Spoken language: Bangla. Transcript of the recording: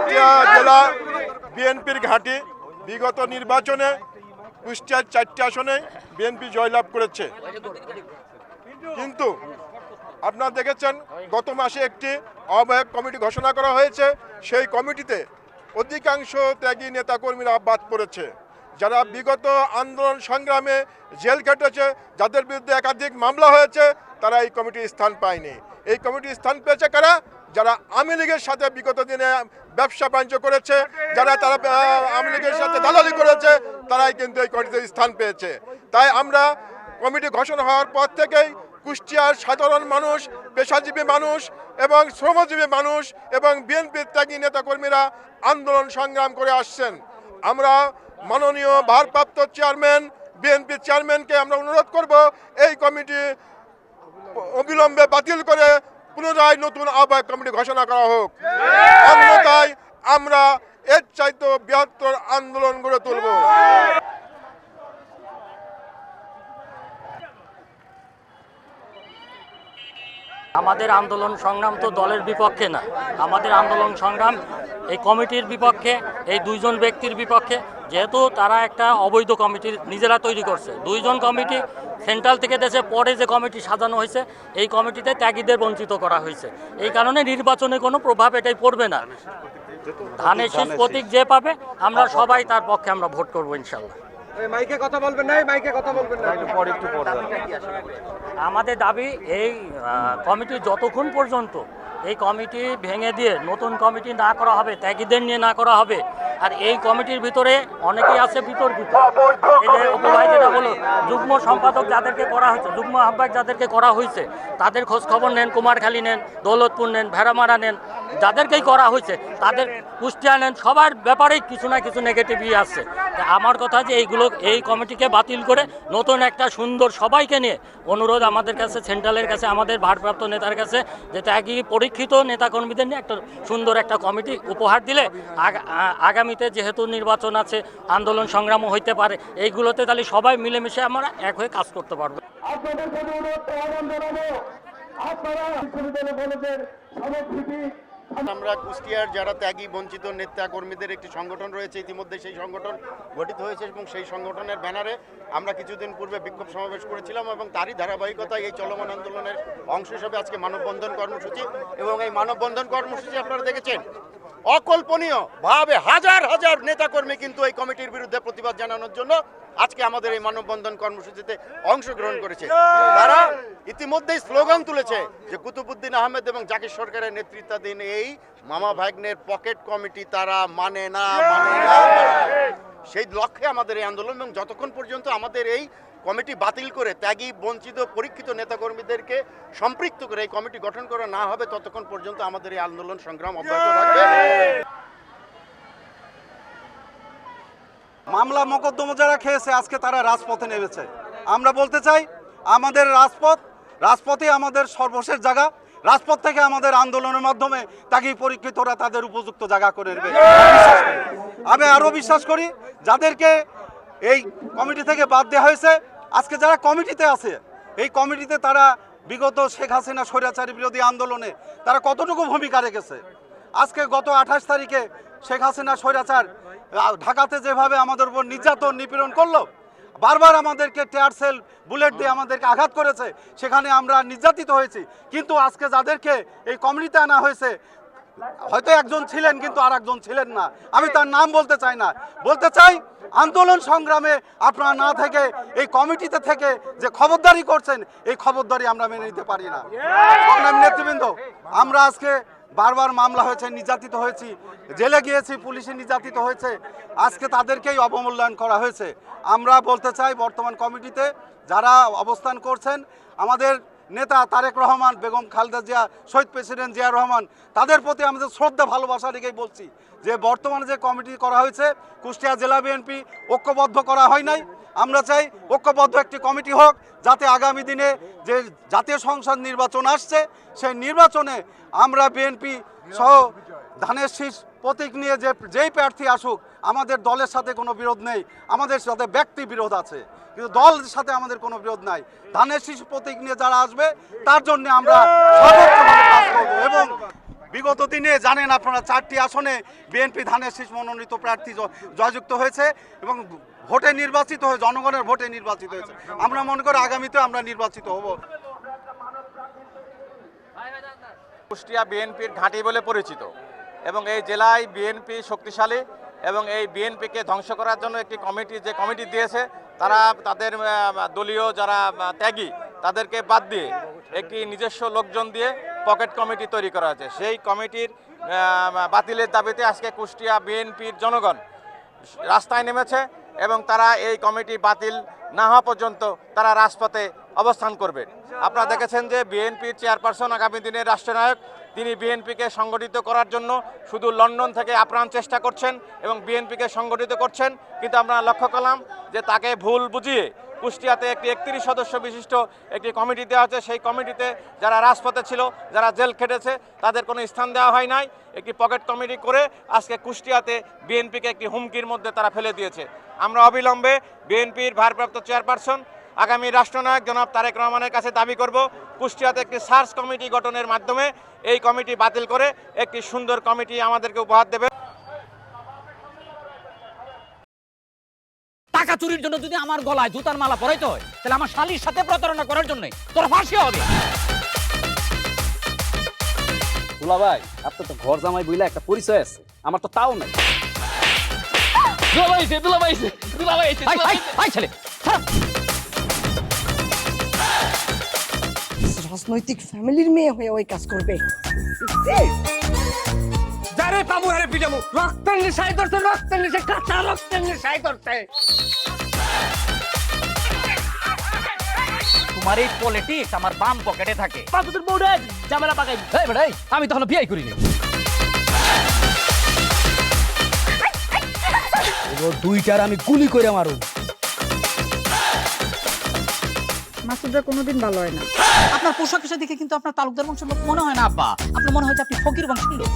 কুষ্টিয়া জেলা বিএনপির ঘাঁটি। বিগত নির্বাচনে কুষ্টিয়ার 4টি আসনে বিএনপি জয়লাভ করেছে, কিন্তু আপনারা দেখেছেন গত মাসে একটি আহ্বায়ক কমিটি ঘোষণা করা হয়েছে। সেই কমিটিতে অধিকাংশ ত্যাগী নেতাকর্মীরা বাদ পড়েছে, যারা বিগত আন্দোলন সংগ্রামে জেল খেটেছে, যাদের বিরুদ্ধে একাধিক মামলা হয়েছে, তারা এই কমিটির স্থান পায়নি। এই কমিটির স্থান পেয়েছে কারা? যারা আওয়ামী লীগের সাথে বিগত দিনে ব্যবসা বাণিজ্য করেছে, তারা আওয়ামী লীগের সাথে দালালি করেছে, তারাই কিন্তু এই কমিটিতে স্থান পেয়েছে। তাই আমরা কমিটি ঘোষণা হওয়ার পর থেকেই কুষ্টিয়ার সাধারণ মানুষ, পেশাজীবী মানুষ এবং শ্রমজীবী মানুষ এবং বিএনপির ত্যাগী নেতাকর্মীরা আন্দোলন সংগ্রাম করে আসছেন। আমরা মাননীয় ভারপ্রাপ্ত চেয়ারম্যান, বিএনপির চেয়ারম্যানকে আমরা অনুরোধ করব এই কমিটি অবিলম্বে বাতিল করে পুনরায় নতুন আহ্বায়ক কমিটি ঘোষণা করা হোক। অন্যথায় আমরা এর চাইতে বৃহত্তর আন্দোলন গড়ে তুলব। আমাদের আন্দোলন সংগ্রাম তো দলের বিপক্ষে না, আমাদের আন্দোলন সংগ্রাম এই কমিটির বিপক্ষে, এই দুইজন ব্যক্তির বিপক্ষে। যেহেতু তারা একটা অবৈধ কমিটি নিজেরা তৈরি করছে, দুইজন কমিটি সেন্ট্রাল থেকে দেশে পরে যে কমিটি সাজানো হয়েছে, এই কমিটিতে ত্যাগীদের বঞ্চিত করা হয়েছে। এই কারণে নির্বাচনে কোনো প্রভাব এটাই পড়বে না। ধানের শীষ প্রতীক যে পাবে আমরা সবাই তার পক্ষে আমরা ভোট করবো ইনশাল্লাহ। মাইকে কথা বলবেন না, মাইকে কথা বলবেন না, একটু পরে আমাদের দাবি এই কমিটি যতক্ষণ পর্যন্ত এই কমিটি ভেঙে দিয়ে নতুন কমিটি না করা হবে, ত্যাগীদের নিয়ে না করা হবে, আর এই কমিটির ভিতরে অনেকেই আছে বিতর্কিত। এই যে উপভাই যেটা বলো, যুগ্ম সম্পাদক যাদেরকে করা হয়েছে, যুগ্ম আহ্বায়ক যাদেরকে করা হয়েছে, তাদের খোঁজ খবর নেন, কুমারখালী নেন, দৌলতপুর নেন, ভেড়ামারা নেন, যাদেরকেই করা হয়েছে তাদের কুষ্টিয়া নেন, সবার ব্যাপারেই কিছু না কিছু নেগেটিভই আছে। আমার কথা যে এই কমিটিকে বাতিল করে নতুন একটা সুন্দর, সবাইকে নিয়ে অনুরোধ আমাদের কাছে, সেন্ট্রালের কাছে, আমাদের ভারপ্রাপ্ত নেতার কাছে, যে ত্যাগী পরীক্ষিত নেতাকর্মীদের নিয়ে একটা সুন্দর একটা কমিটি উপহার দিলে আগামীতে যেহেতু নির্বাচন আছে, আন্দোলন সংগ্রামও হইতে পারে, এইগুলোতে তাহলে সবাই মিলেমিশে আমরা এক হয়ে কাজ করতে পারবো। আমরা কুষ্টিয়ার যারা ত্যাগী বঞ্চিত নেতা কর্মীদের একটি সংগঠন রয়েছে, ইতিমধ্যে সেই সংগঠন গঠিত হয়েছে এবং সেই সংগঠনের ব্যানারে আমরা কিছুদিন পূর্বে বিক্ষোভ সমাবেশ করেছিলাম এবং তারই ধারাবাহিকতায় এই চলমান আন্দোলনের অংশ হিসেবে আজকে মানববন্ধন কর্মসূচি। এবং এই মানববন্ধন কর্মসূচি আপনারা দেখেছেন, অকল্পনীয় ভাবে হাজার হাজার নেতাকর্মী কিন্তু এই কমিটির বিরুদ্ধে প্রতিবাদ জানানোর জন্য আজকে আমাদের এই মানববন্ধন কর্মসূচিতে অংশগ্রহণ করেছে। তারা ইতিমধ্যেই স্লোগান তুলেছে যে কুতুবুদ্দিন আহমেদ এবং জাকির সরকারের নেতৃত্বাধীন এই মামা ভাগ্নের পকেট কমিটি তারা মানে না। সেই লক্ষ্যে আমাদের এই আন্দোলন, এবং যতক্ষণ পর্যন্ত আমাদের এই কমিটি বাতিল করে ত্যাগী বঞ্চিত পরীক্ষিত নেতাকর্মীদেরকে সম্পৃক্ত করে এই কমিটি গঠন করা না হবে, ততক্ষণ পর্যন্ত আমাদের এই আন্দোলন সংগ্রাম অব্যাহত থাকবে। মামলা মোকদ্দমা যারা খেয়েছে আজকে তারা রাজপথে নেমেছে। আমরা বলতে চাই আমাদের রাজপথে আমাদের সর্বশেষ জায়গা। রাজপথ থেকে আমাদের আন্দোলনের মাধ্যমে ত্যাগী পরীক্ষিতরা তাদের উপযুক্ত জায়গা করে নেবে। আমি আরও বিশ্বাস করি যাদেরকে এই কমিটি থেকে বাদ দেওয়া হয়েছে, আজকে যারা কমিটিতে আছে, এই কমিটিতে তারা বিগত শেখ হাসিনা স্বৈরাচারী বিরোধী আন্দোলনে তারা কতটুকু ভূমিকা রেখেছে। আজকে গত 28 তারিখে শেখ হাসিনা স্বৈরাচার ঢাকাতে যেভাবে আমাদের উপর নির্যাতন নিপীড়ন করলো, বারবার আমাদেরকে টিয়ার সেল বুলেট দিয়ে আমাদেরকে আঘাত করেছে, সেখানে আমরা নির্যাতিত হয়েছি। কিন্তু আজকে যাদেরকে এই কমিটিতে আনা হয়েছে, হয়তো একজন ছিলেন কিন্তু আর একজন ছিলেন না, আমি তার নাম বলতে চাই না। বলতে চাই আন্দোলন সংগ্রামে আপনারা না থেকে এই কমিটিতে থেকে যে খবরদারি করছেন, এই খবরদারি আমরা মেনে নিতে পারি না। নেতৃবৃন্দ, আমরা আজকে বারবার মামলা হয়েছে, নির্যাতিত হয়েছি, জেলে গিয়েছি, পুলিশে নির্যাতিত হয়েছে, আজকে তাদেরকেই অবমূল্যায়ন করা হয়েছে। আমরা বলতে চাই বর্তমান কমিটিতে যারা অবস্থান করছেন, আমাদের নেতা তারেক রহমান, বেগম খালেদা জিয়া, শহীদ প্রেসিডেন্ট জিয়া রহমান, তাদের প্রতি আমাদের শ্রদ্ধা ভালোবাসা রেখেই বলছি যে বর্তমানে যে কমিটি করা হয়েছে কুষ্টিয়া জেলা বিএনপি ঐক্যবদ্ধ করা হয় নাই। আমরা চাই ঐক্যবদ্ধ একটি কমিটি হোক, যাতে আগামী দিনে যে জাতীয় সংসদ নির্বাচন আসছে, সেই নির্বাচনে আমরা বিএনপি সহ ধানের শীষ প্রতীক নিয়ে যেই প্রার্থী আসুক, আমাদের দলের সাথে কোনো বিরোধ নেই, আমাদের সাথে ব্যক্তি বিরোধ আছে, কিন্তু দলের সাথে আমাদের কোনো বিরোধ নাই। ধানের শীষ প্রতীক নিয়ে যারা আসবে তার জন্য আমরা সর্বোচ্চভাবে কাজ করব এবং বিগত দিনে জানেন আপনারা 4টি আসনে বিএনপি ধানের শীষ মনোনীত প্রার্থী জয়যুক্ত হয়েছে এবং ভোটে নির্বাচিত হয়ে জনগণের ভোটে নির্বাচিত হয়েছে। আমরা মনে করি আগামীতে আমরা নির্বাচিত হব। কুষ্টিয়া বিএনপির ঘাঁটি বলে পরিচিত এবং এই জেলায় বিএনপি শক্তিশালী এবং এই বিএনপিকে ধ্বংস করার জন্য একটি কমিটি দিয়েছে। তারা তাদের দলীয় যারা ত্যাগী তাদেরকে বাদ দিয়ে একটি নিজস্ব লোকজন দিয়ে পকেট কমিটি তৈরি করা হয়েছে। সেই কমিটির বাতিলের দাবিতে আজকে কুষ্টিয়া বিএনপির জনগণ রাস্তায় নেমেছে এবং তারা এই কমিটি বাতিল না হওয়া পর্যন্ত তারা রাজপথে অবস্থান করবে। আপনারা দেখেছেন যে বিএনপির চেয়ারপারসন আগামী দিনের রাষ্ট্রনায়ক, তিনি বিএনপিকে সংগঠিত করার জন্য শুধু লন্ডন থেকে আপ্রাণ চেষ্টা করছেন এবং বিএনপিকে সংগঠিত করছেন, কিন্তু আমরা লক্ষ্য করলাম যে তাকে ভুল বুঝিয়ে কুষ্টিয়াতে একটি 31 সদস্য বিশিষ্ট একটি কমিটি দেওয়া হচ্ছে। সেই কমিটিতে যারা রাজপথে ছিল, যারা জেল খেটেছে, তাদের কোনো স্থান দেওয়া হয় নাই। একটি পকেট কমিটি করে আজকে কুষ্টিয়াতে বিএনপিকে একটি হুমকির মধ্যে তারা ফেলে দিয়েছে। আমরা অবিলম্বে বিএনপির ভারপ্রাপ্ত চেয়ারপারসন আগামী রাষ্ট্রনায়ক জনাব তারেক রহমানের কাছে দাবি করব কুষ্টিয়াতে একটি সার্চ কমিটি গঠনের মাধ্যমে এই কমিটি বাতিল করে একটি সুন্দর কমিটি আমাদেরকে উপহার দেবে। টাকা চুরির জন্য যদি আমার গলায় জুতার মালা পরাইতে হয়, তাহলে আমার শালীর সাথে প্রতারণা করার জন্য তোর ফাঁসি হবে। দুলা ভাই, আপনার তো ঘর জামাই বইলা একটা পরিচয় আছে, আমার তো তাও নাই। ছেলে রাজনৈতিক ফ্যামিলির মেয়ে হয়ে ওই কাজ করবে। যারে পাবো আরে পিটাবো, রক্তের নেশায় ধরছে, রক্তের নেশায়, কাঁচা রক্তের নেশায় ধরছে। তোমার এই পলিটিক্স আমার বাম পকেটে থাকে। পাকুদের বউরে ঝামেলা পাকাই। এই বেটাই, আমি তখন বিয়ে করিনি। দুইটার আমি গুলি করে মারু। মাসুদরা কোনোদিন ভালো হয় না। আপনার পোশাক আশাক দেখে কিন্তু আপনার তালুকদার বংশের লোক মনে হয় না আব্বা, আপনার মনে হয় যে আপনি ফকির বংশের লোক।